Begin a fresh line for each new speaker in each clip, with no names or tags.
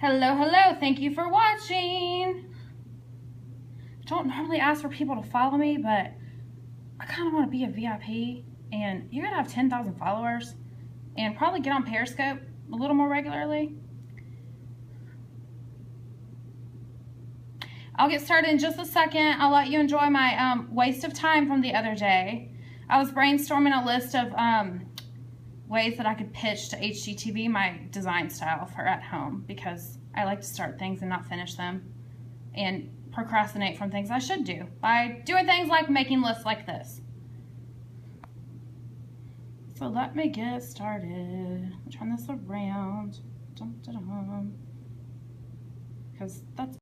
Hello, hello. Thank you for watching. I don't normally ask for people to follow me, but I kind of want to be a VIP, and you're going to have 10,000 followers and probably get on Periscope a little more regularly. I'll get started in just a second. I'll let you enjoy my waste of time from the other day. I was brainstorming a list of ways that I could pitch to HGTV my design style for at home, because I like to start things and not finish them and procrastinate from things I should do by doing things like making lists like this. So let me get started. Turn this around. Because that's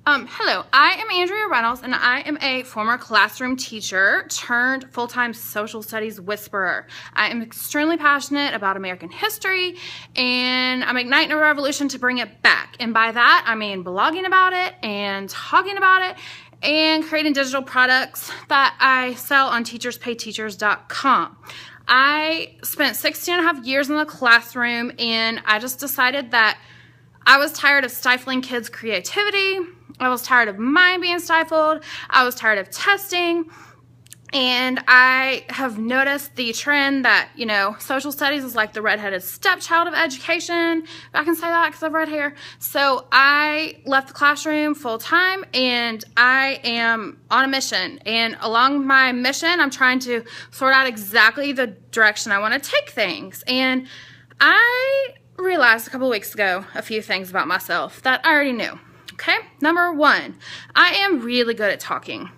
hello, I am Andrea Reynolds, and I am a former classroom teacher turned full-time social studies whisperer. I am extremely passionate about American history, and I'm igniting a revolution to bring it back. And by that, I mean blogging about it and talking about it and creating digital products that I sell on teacherspayteachers.com. I spent 16.5 years in the classroom, and I just decided that I was tired of stifling kids' creativity. I was tired of mine being stifled. I was tired of testing. And I have noticed the trend that, you know, social studies is like the redheaded stepchild of education. If I can say that because I have red hair. So I left the classroom full time, and I am on a mission. And along my mission, I'm trying to sort out exactly the direction I want to take things. And I realized a couple of weeks ago a few things about myself that I already knew. Okay, number one, I am really good at talking.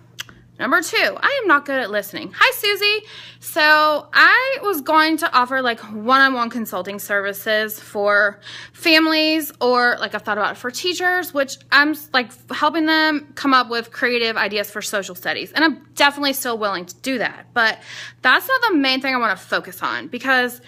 Number two, I am not good at listening. Hi, Susie. So I was going to offer like one-on-one consulting services for families, or like I've thought about it for teachers, which I'm like helping them come up with creative ideas for social studies. And I'm definitely still willing to do that. But that's not the main thing I want to focus on, because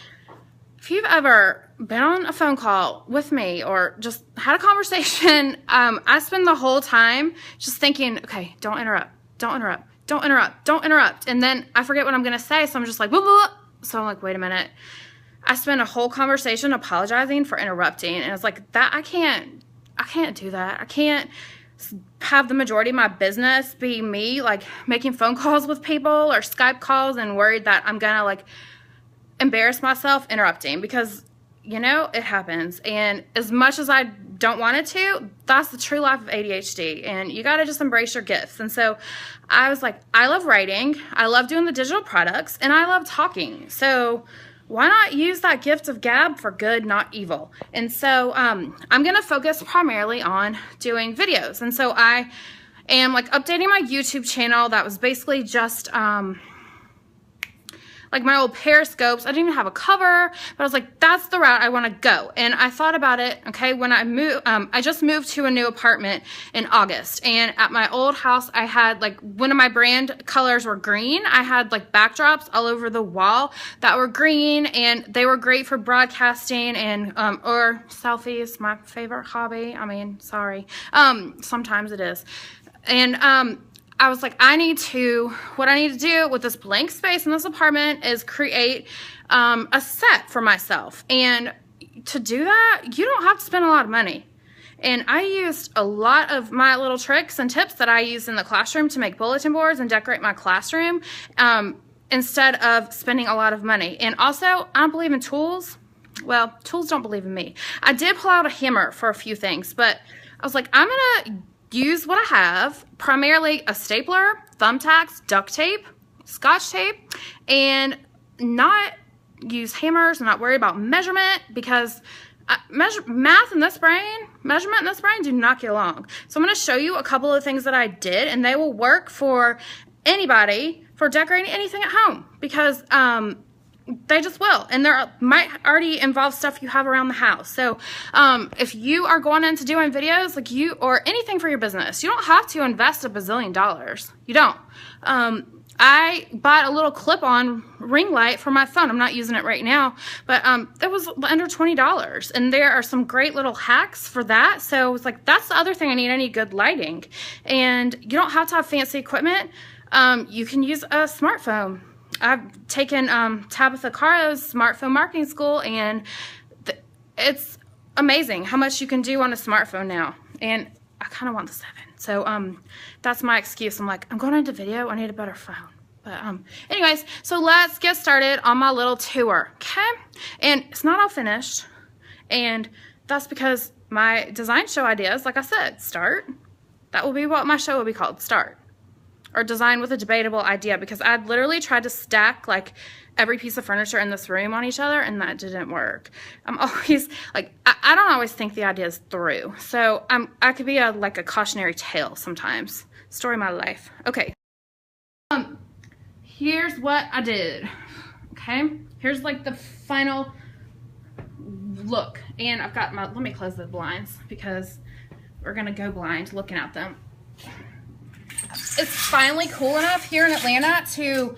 if you've ever been on a phone call with me or just had a conversation, I spend the whole time just thinking, okay, don't interrupt, don't interrupt, don't interrupt, don't interrupt. And then I forget what I'm going to say, so I'm just like, blah, blah, blah. So I'm like, wait a minute. I spent a whole conversation apologizing for interrupting, and it's like, that I can't do that. I can't have the majority of my business be me, like, making phone calls with people or Skype calls and worried that I'm going to, like, embarrass myself interrupting, because, you know, it happens. And as much as I don't want it to, that's the true life of ADHD, and you got to just embrace your gifts. And so I was like, I love writing, I love doing the digital products, and I love talking. So why not use that gift of gab for good, not evil? And so I'm going to focus primarily on doing videos. And so I am like updating my YouTube channel. That was basically just like my old Periscopes. I didn't even have a cover, but I was like, that's the route I want to go. And I thought about it, okay, when I moved, I just moved to a new apartment in August. And at my old house, I had like, one of my brand colors were green. I had like backdrops all over the wall that were green, and they were great for broadcasting and, or selfies, my favorite hobby. I mean, sorry. Sometimes it is. And, I was like, what I need to do with this blank space in this apartment is create a set for myself. And to do that, you don't have to spend a lot of money. And I used a lot of my little tricks and tips that I used in the classroom to make bulletin boards and decorate my classroom instead of spending a lot of money. And also, I don't believe in tools. Well, tools don't believe in me. I did pull out a hammer for a few things, but I was like, I'm going to use what I have, primarily a stapler, thumbtacks, duct tape, scotch tape, and not use hammers and not worry about measurement, because measurement in this brain do not get along. So I'm going to show you a couple of things that I did, and they will work for anybody for decorating anything at home, because they just will, and they might already involve stuff you have around the house. So if you are going into doing videos, like or anything for your business, you don't have to invest $1 bazillion. You don't. I bought a little clip-on ring light for my phone. I'm not using it right now, but it was under $20, and there are some great little hacks for that. So it's like, that's the other thing I need. I need good lighting, and you don't have to have fancy equipment. You can use a smartphone. I've taken Tabitha Caro's smartphone marketing school, and it's amazing how much you can do on a smartphone now. And I kind of want the 7. So that's my excuse. I'm like, I'm going into video, I need a better phone. But anyways, so let's get started on my little tour, okay? And it's not all finished, and that's because my design show ideas, like I said, start. That will be what my show will be called, Start. Or Design with a Debatable Idea, because I literally tried to stack like every piece of furniture in this room on each other, and that didn't work. I'm always like, I don't always think the ideas through. So I could be like a cautionary tale sometimes. Story of my life. Okay. Here's what I did. Okay. Here's like the final look. And I've got let me close the blinds because we're gonna go blind looking at them. It's finally cool enough here in Atlanta to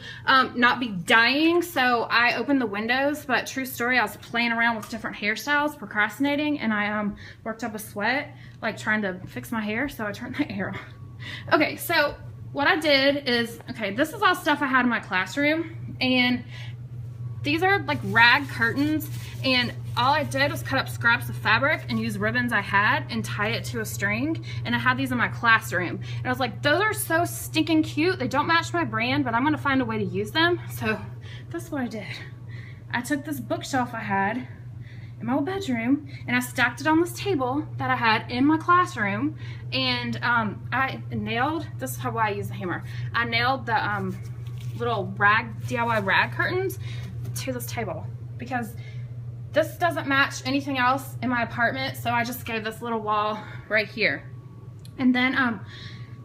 not be dying, so I opened the windows. But true story, I was playing around with different hairstyles, procrastinating, and I worked up a sweat like trying to fix my hair, so I turned the air on. Okay, so what I did is, okay, this is all stuff I had in my classroom, and these are like rag curtains, and all I did was cut up scraps of fabric and use ribbons I had and tie it to a string, and I had these in my classroom. And I was like, those are so stinking cute. They don't match my brand, but I'm gonna find a way to use them. So this is what I did. I took this bookshelf I had in my old bedroom, and I stacked it on this table that I had in my classroom, and I nailed, this is how I use the hammer. I nailed the little DIY rag curtains to this table because this doesn't match anything else in my apartment, so I just gave this little wall right here. And then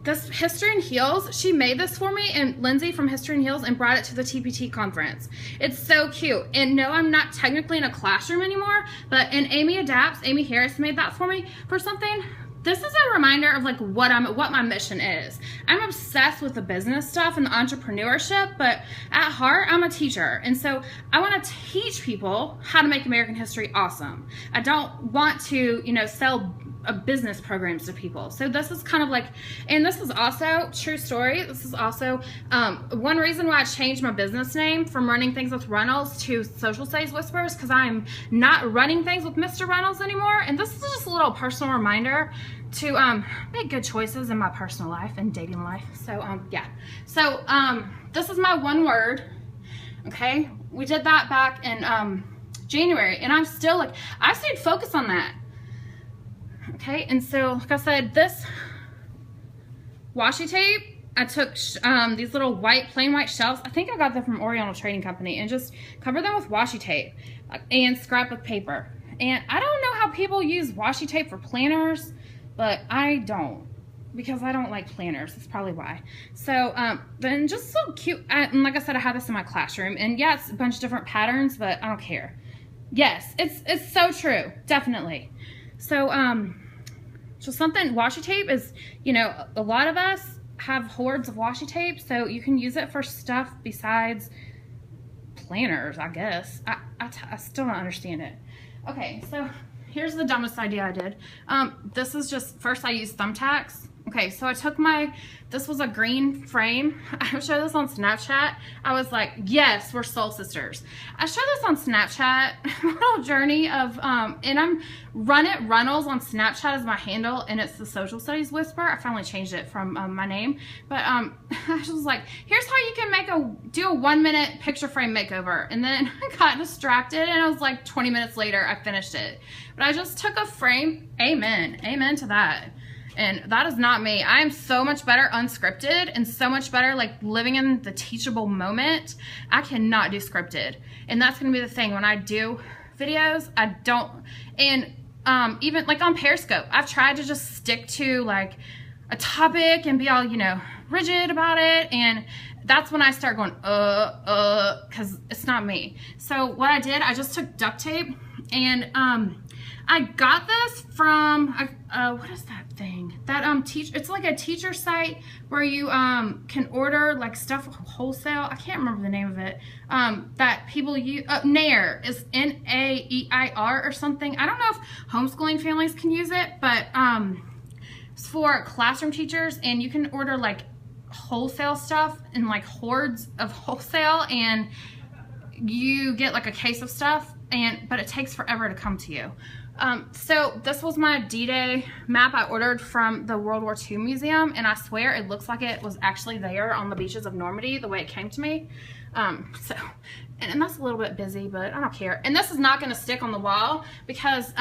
this History and Heels, she made this for me, and Lindsay from History and Heels, and brought it to the TPT conference. It's so cute. And no, I'm not technically in a classroom anymore, but and Amy Harris made that for me for something. This is a reminder of like what my mission is. I'm obsessed with the business stuff and the entrepreneurship, but at heart, I'm a teacher. And so I want to teach people how to make American history awesome. I don't want to, you know, sell business programs to people. So this is kind of like, and this is also, true story, this is also one reason why I changed my business name from Running Things with Reynolds to Social Studies Whispers, because I'm not running things with Mr. Reynolds anymore. And this is just a little personal reminder to make good choices in my personal life and dating life. So yeah, so this is my one word. Okay, we did that back in January, and I'm still like, I stayed focused on that. Okay, and so like I said, this washi tape, I took these little plain white shelves. I think I got them from Oriental Trading Company, and just cover them with washi tape and scrap with paper. And I don't know how people use washi tape for planners, but I don't, because I don't like planners. That's probably why. So then just so cute. And like I said, I have this in my classroom, and yeah, it's a bunch of different patterns, but I don't care. Yes, it's so true, definitely. So so something, washi tape is, you know, a lot of us have hordes of washi tape, so you can use it for stuff besides planners, I guess. I still don't understand it. Okay, so here's the dumbest idea I did. This is just, first I used thumbtacks. Okay, so I took this was a green frame. I showed this on Snapchat. I was like, yes, we're soul sisters. I showed this on Snapchat, little journey of, and I'm Run It Runnels on Snapchat as my handle, and it's the Social Studies Whisper. I finally changed it from my name, but I was like, here's how you can do a 1-minute picture frame makeover. And then I got distracted, and I was like 20 minutes later, I finished it. But I just took a frame, amen to that. And that is not me. I am so much better unscripted and so much better like living in the teachable moment. I cannot do scripted. And that's going to be the thing when I do videos. I don't, and even like on Periscope, I've tried to just stick to like a topic and be all, you know, rigid about it. And that's when I start going, because it's not me. So what I did, I just took duct tape, and I got this from, what is that thing? That it's like a teacher site where you can order like stuff wholesale. I can't remember the name of it. That people use, Nair is N-A-E-I-R or something. I don't know if homeschooling families can use it, but it's for classroom teachers, and you can order like wholesale stuff in like hordes of wholesale, and you get like a case of stuff, but it takes forever to come to you. So this was my D-Day map I ordered from the World War II Museum, and I swear it looks like it was actually there on the beaches of Normandy the way it came to me. And that's a little bit busy, but I don't care. And this is not going to stick on the wall because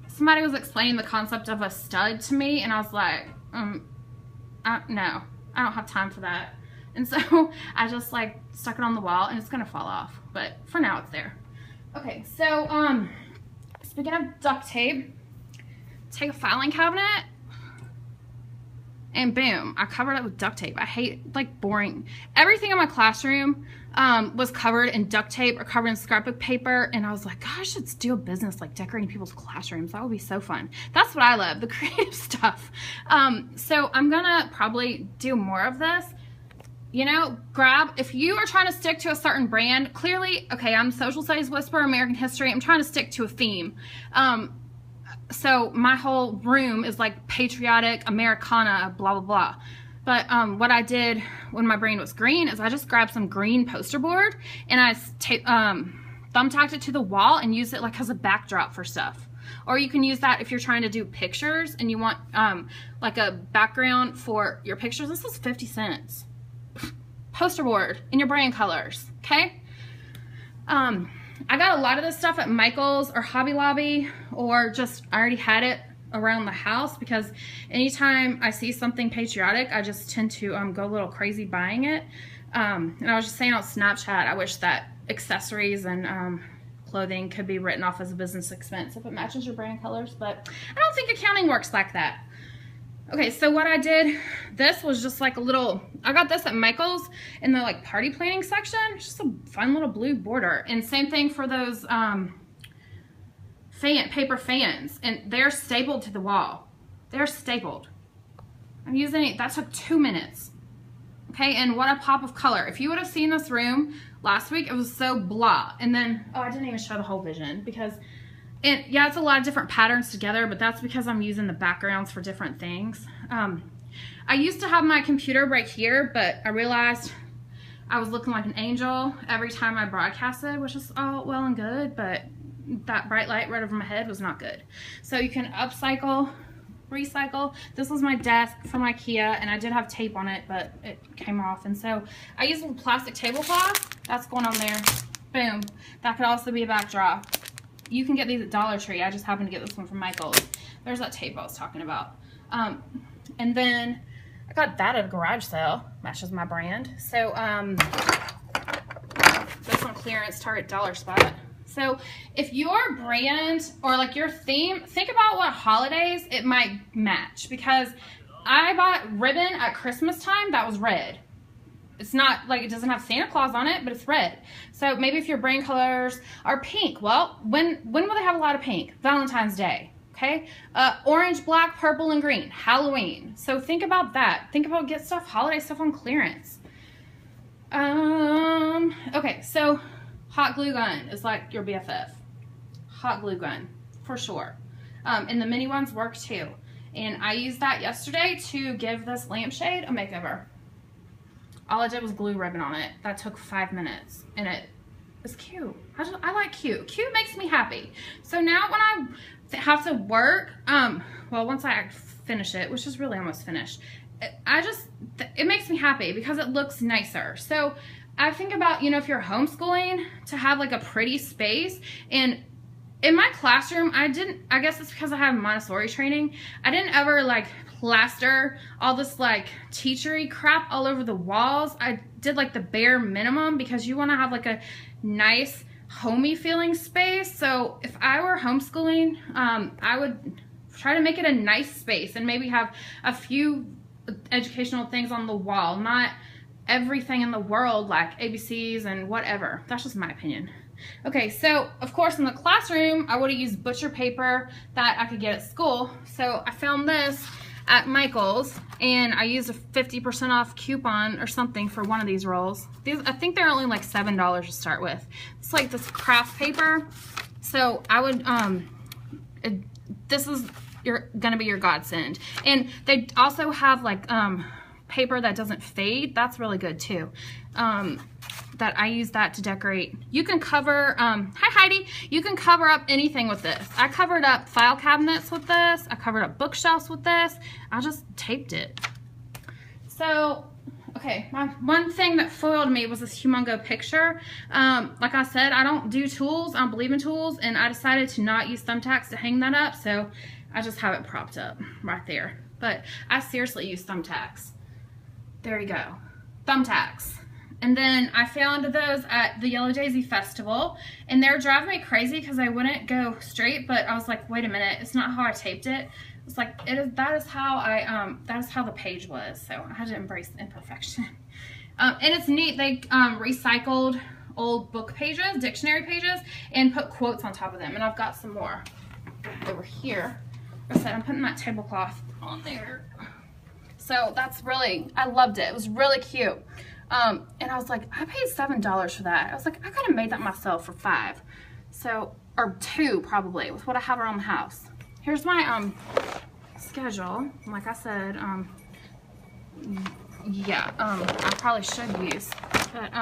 somebody was explaining the concept of a stud to me, and I was like, no, I don't have time for that. And so I just like stuck it on the wall, and it's going to fall off, but for now it's there. Okay, so speaking of duct tape, take a filing cabinet and boom, I covered it with duct tape. I hate like boring. Everything in my classroom was covered in duct tape or covered in scrapbook paper, and I was like, gosh, I should do a business like decorating people's classrooms. That would be so fun. That's what I love, the creative stuff. So I'm gonna probably do more of this. You know, if you are trying to stick to a certain brand, clearly, okay, I'm Social Studies Whisperer, American History, I'm trying to stick to a theme. So my whole room is like patriotic, Americana, blah, blah, blah. But what I did when my brain was green is I just grabbed some green poster board and I thumbtacked it to the wall and used it like as a backdrop for stuff. Or you can use that if you're trying to do pictures and you want like a background for your pictures. This is 50 cents. Poster board in your brand colors, okay? I got a lot of this stuff at Michael's or Hobby Lobby, or just I already had it around the house because anytime I see something patriotic, I just tend to go a little crazy buying it. And I was just saying on Snapchat, I wish that accessories and clothing could be written off as a business expense if it matches your brand colors, but I don't think accounting works like that. Okay, so what I did, this was just like a little, I got this at Michael's in the like party planning section. It's just a fun little blue border. And same thing for those paper fans. And they're stapled to the wall. They're stapled. I'm using it, that took 2 minutes. Okay, and what a pop of color. If you would have seen this room last week, it was so blah. And then, oh, I didn't even show the whole vision because, and yeah, it's a lot of different patterns together, but that's because I'm using the backgrounds for different things. I used to have my computer right here, but I realized I was looking like an angel every time I broadcasted, which is all well and good, but that bright light right over my head was not good. So you can upcycle, recycle. This was my desk from IKEA, and I did have tape on it, but it came off. And so I used a plastic tablecloth. That's going on there. Boom. That could also be a backdrop. You can get these at Dollar Tree. I just happened to get this one from Michael's. There's that tape I was talking about. And then I got that at a garage sale. Matches my brand. So this on clearance, Target Dollar Spot. So if your brand or like your theme, think about what holidays it might match. Because I bought ribbon at Christmas time that was red. It's not like it doesn't have Santa Claus on it, but it's red. So maybe if your brand colors are pink, well, when will they have a lot of pink? Valentine's Day, okay? Orange, black, purple, and green, Halloween. So think about that. Think about get stuff, holiday stuff on clearance. Okay, so hot glue gun is like your BFF. Hot glue gun, for sure. And the mini ones work too. And I used that yesterday to give this lampshade a makeover. All I did was glue ribbon on it. That took 5 minutes, and it was cute. I like cute. Cute makes me happy. So now when I have to work, well, once I finish it, which is really almost finished, it makes me happy because it looks nicer. So I think about, you know, if you're homeschooling, to have like a pretty space. And in my classroom, I guess it's because I have Montessori training, I didn't ever like plaster all this like teachery crap all over the walls. I did like the bare minimum because you want to have like a nice homey feeling space. So if I were homeschooling, I would try to make it a nice space and maybe have a few educational things on the wall, not everything in the world like ABCs and whatever. That's just my opinion. Okay, so of course in the classroom I would have used butcher paper that I could get at school. So I found this at Michael's and I used a 50% off coupon or something for one of these rolls. I think they're only like $7 to start with. It's like this craft paper. So I would this is gonna be your godsend. And they also have like paper that doesn't fade, that's really good too. That I use that to decorate. You can cover, hi Heidi, you can cover up anything with this. I covered up file cabinets with this. I covered up bookshelves with this. I just taped it. So, okay, one thing that foiled me was this humongo picture. Like I said, I don't do tools, I don't believe in tools, and I decided to not use thumbtacks to hang that up, so I just have it propped up right there. But I seriously use thumbtacks. There you go, thumbtacks. And then I found those at the Yellow Daisy Festival, and they're driving me crazy because I wouldn't go straight, but I was like, wait a minute, it's not how I taped it. It's like, that is how the page was, so I had to embrace the imperfection. And it's neat, they recycled old book pages, dictionary pages, and put quotes on top of them, and I've got some more over here. Like I said, I'm putting that tablecloth on there. So that's really, I loved it. It was really cute. And I was like, I paid $7 for that. I was like, I could have made that myself for $5. So, or $2 probably, with what I have around the house. Here's my schedule. Like I said, yeah, I probably should use. But,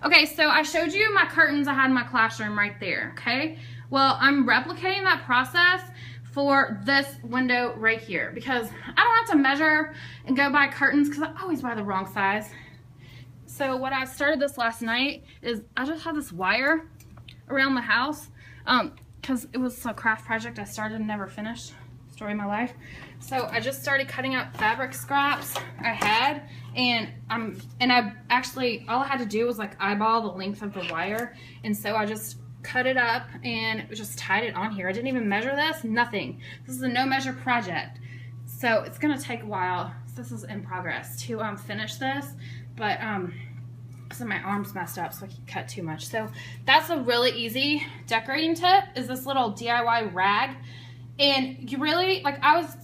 okay, so I showed you my curtains I had in my classroom right there, okay? Well, I'm replicating that process for this window right here because I don't have to measure and go buy curtains because I always buy the wrong size. So what I started this last night is I just had this wire around the house because it was a craft project I started and never finished. Story of my life. So I just started cutting up fabric scraps I had, and I actually, all I had to do was like eyeball the length of the wire, and so I just cut it up and just tied it on here. I didn't even measure this, nothing. This is a no measure project. So it's gonna take a while. So this is in progress to finish this, but so my arm's messed up so I can cut too much. So that's a really easy decorating tip, is this little DIY rag. And you really, like I was,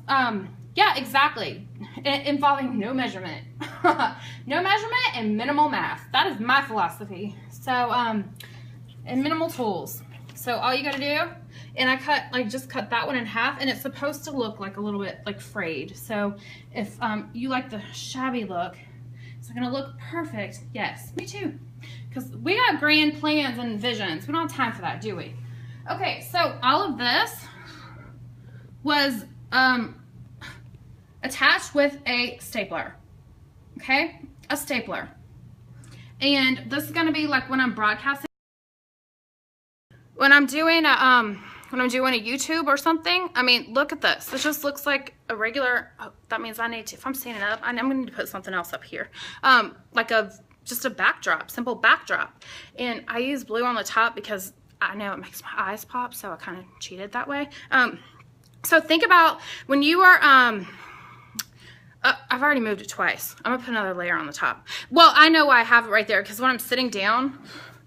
yeah, exactly, involving no measurement. No measurement and minimal math. That is my philosophy. So, and minimal tools. So all you gotta do, and I just cut that one in half, and it's supposed to look like a little bit like frayed. So if you like the shabby look, it's gonna look perfect. Yes, me too. Because we got grand plans and visions. We don't have time for that, do we? Okay, so all of this was attached with a stapler. Okay, a stapler. And this is gonna be like when I'm broadcasting, when I'm doing a YouTube or something. I mean, look at this. This just looks like a regular, oh, that means I need to, if I'm standing up, I'm gonna need to put something else up here. Like just a backdrop, simple backdrop. And I use blue on the top because I know it makes my eyes pop, so I kind of cheated that way. So think about when you are, I've already moved it twice. I'm gonna put another layer on the top. Well, I know why I have it right there, because when I'm sitting down,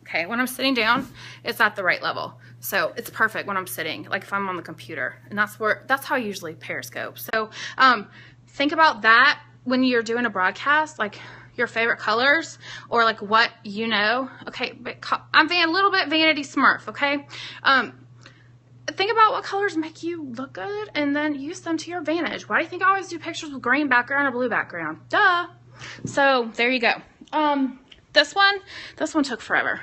okay, when I'm sitting down, it's at the right level. So it's perfect when I'm sitting, like if I'm on the computer, and that's how I usually periscope. So think about that when you're doing a broadcast, like your favorite colors or like what you know. Okay, I'm a little bit vanity smurf, okay? Think about what colors make you look good and then use them to your advantage. Why do you think I always do pictures with green background or blue background? Duh. So there you go. This one took forever.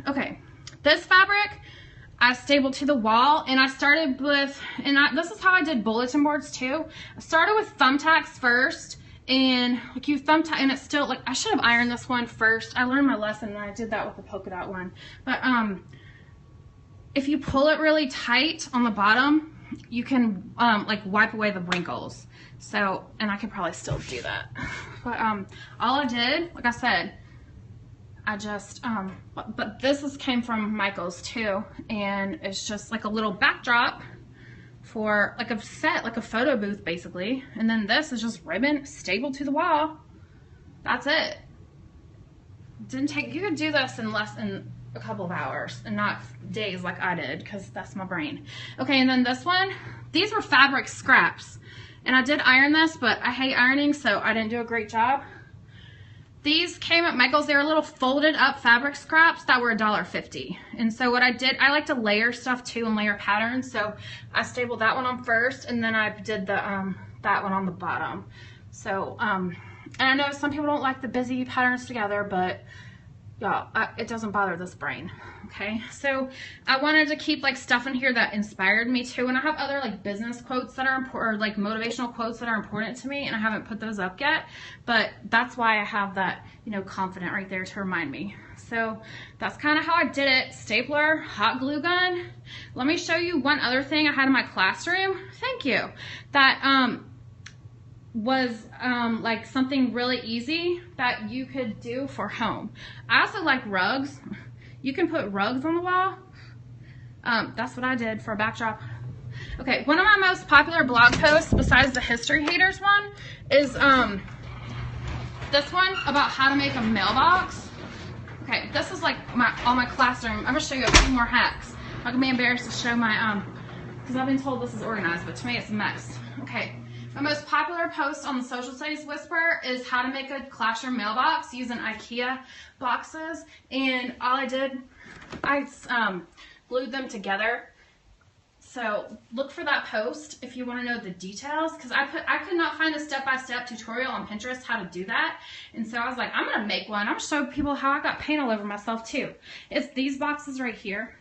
Okay, this fabric I stapled to the wall, and I started with, this is how I did bulletin boards too. I started with thumbtacks first, and like you thumbtack, and it's still like, I should have ironed this one first. I learned my lesson and I did that with the polka dot one. But if you pull it really tight on the bottom, you can like wipe away the wrinkles. So, and I could probably still do that. But all I did, like I said, I just, but this came from Michael's too, and it's just like a little backdrop for like a set, like a photo booth basically. And then this is just ribbon stapled to the wall. That's it. Didn't take, you could do this in less than a couple of hours and not days like I did, because that's my brain. Okay, and then this one, these were fabric scraps, and I did iron this, but I hate ironing, so I didn't do a great job. These came at Michael's. They were little folded up fabric scraps that were $1.50. And so what I did, I like to layer stuff too and layer patterns. So I stapled that one on first, and then I did the that one on the bottom. So, and I know some people don't like the busy patterns together, but y'all, it doesn't bother this brain. Okay, so I wanted to keep like stuff in here that inspired me too, and I have other like business quotes that are important, or like motivational quotes that are important to me, and I haven't put those up yet, but that's why I have that, you know, confident right there to remind me. So that's kind of how I did it. Stapler, hot glue gun. Let me show you one other thing I had in my classroom. Thank you. That was like something really easy that you could do for home. I also like rugs. You can put rugs on the wall. That's what I did for a backdrop. Okay, one of my most popular blog posts besides the history haters one is this one about how to make a mailbox. Okay, this is like all my classroom. I'm gonna show you a few more hacks. I'm not gonna be embarrassed to show my because I've been told this is organized, but to me it's a mess. Okay. My most popular post on the Social Studies Whisperer is how to make a classroom mailbox using IKEA boxes. And all I did, I glued them together. So look for that post if you want to know the details, because I could not find a step-by-step tutorial on Pinterest how to do that. And so I was like, I'm going to make one. I'm going to show people how I got paint all over myself too. It's these boxes right here.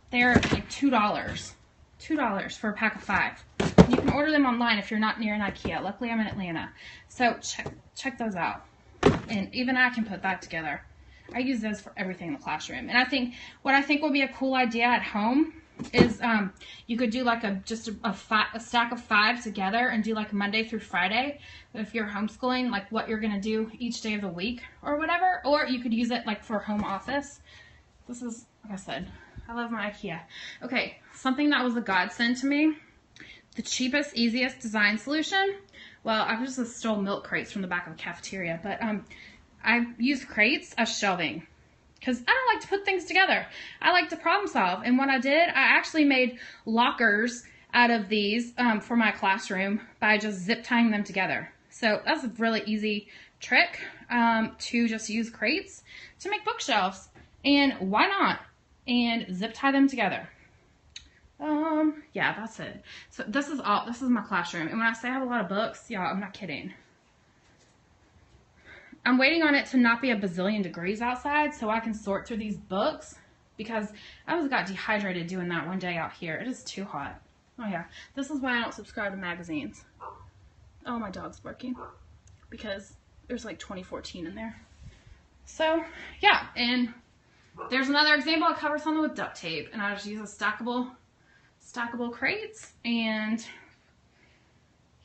They're like $2. $2 for a pack of 5. You can order them online if you're not near an IKEA. Luckily, I'm in Atlanta. So check those out. And even I can put that together. I use those for everything in the classroom. And I think what I think would be a cool idea at home is you could do like a stack of 5 together and do like Monday through Friday. If you're homeschooling, like what you're going to do each day of the week or whatever. Or you could use it like for home office. This is, like I said, I love my IKEA. Okay, something that was a godsend to me. The cheapest, easiest design solution. Well, I just stole milk crates from the back of a cafeteria, but I use crates as shelving because I don't like to put things together. I like to problem solve. And what I did, I actually made lockers out of these for my classroom by just zip tying them together. So that's a really easy trick to just use crates to make bookshelves. And why not? And zip tie them together. Yeah, that's it. So this is my classroom. And when I say I have a lot of books, y'all, I'm not kidding. I'm waiting on it to not be a bazillion degrees outside so I can sort through these books, because I almost got dehydrated doing that one day out here. It is too hot. Oh yeah, this is why I don't subscribe to magazines. Oh, my dog's barking because there's like 2014 in there. So yeah, and there's another example. I cover something with duct tape, and I just use a stackable crates, and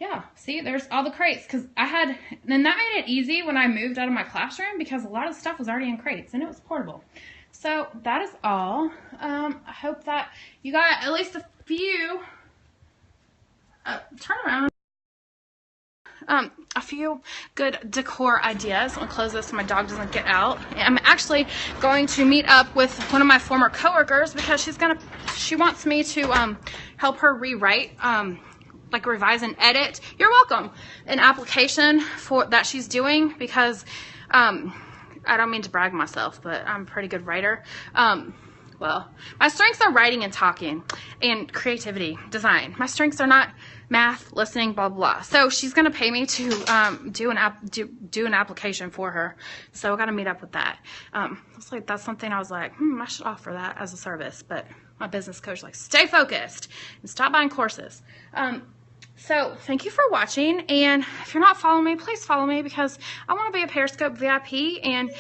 yeah, see, there's all the crates, because and that made it easy when I moved out of my classroom, because a lot of stuff was already in crates and it was portable. So that is all. I hope that you got at least a few turn around. A few good decor ideas. I'll close this so my dog doesn't get out. I'm actually going to meet up with one of my former coworkers, because she wants me to help her rewrite, like revise and edit. You're welcome. An application that she's doing, because I don't mean to brag myself, but I'm a pretty good writer. Well, my strengths are writing and talking and creativity, design. My strengths are not math, listening, blah, blah, blah. So she's going to pay me to do an application for her. So I got to meet up with that. That's something I was like, I should offer that as a service. But my business coach was like, stay focused and stop buying courses. So thank you for watching. And if you're not following me, please follow me, because I want to be a Periscope VIP. And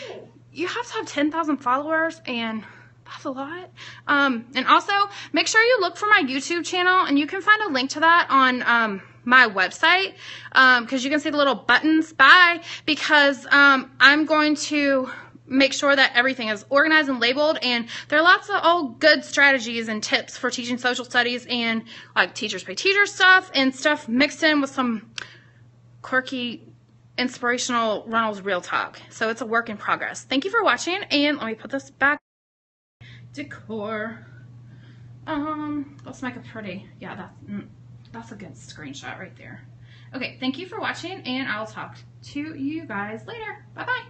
you have to have 10,000 followers, and that's a lot. And also make sure you look for my YouTube channel, and you can find a link to that on my website, because you can see the little buttons. Because I'm going to make sure that everything is organized and labeled, and there are lots of old good strategies and tips for teaching social studies, and like teachers pay teachers stuff, and stuff mixed in with some quirky inspirational Reynolds real talk. So it's a work in progress. Thank you for watching, and let me put this back. Decor. Let's make it pretty. Yeah, that's a good screenshot right there. Okay, thank you for watching, and I'll talk to you guys later. Bye bye.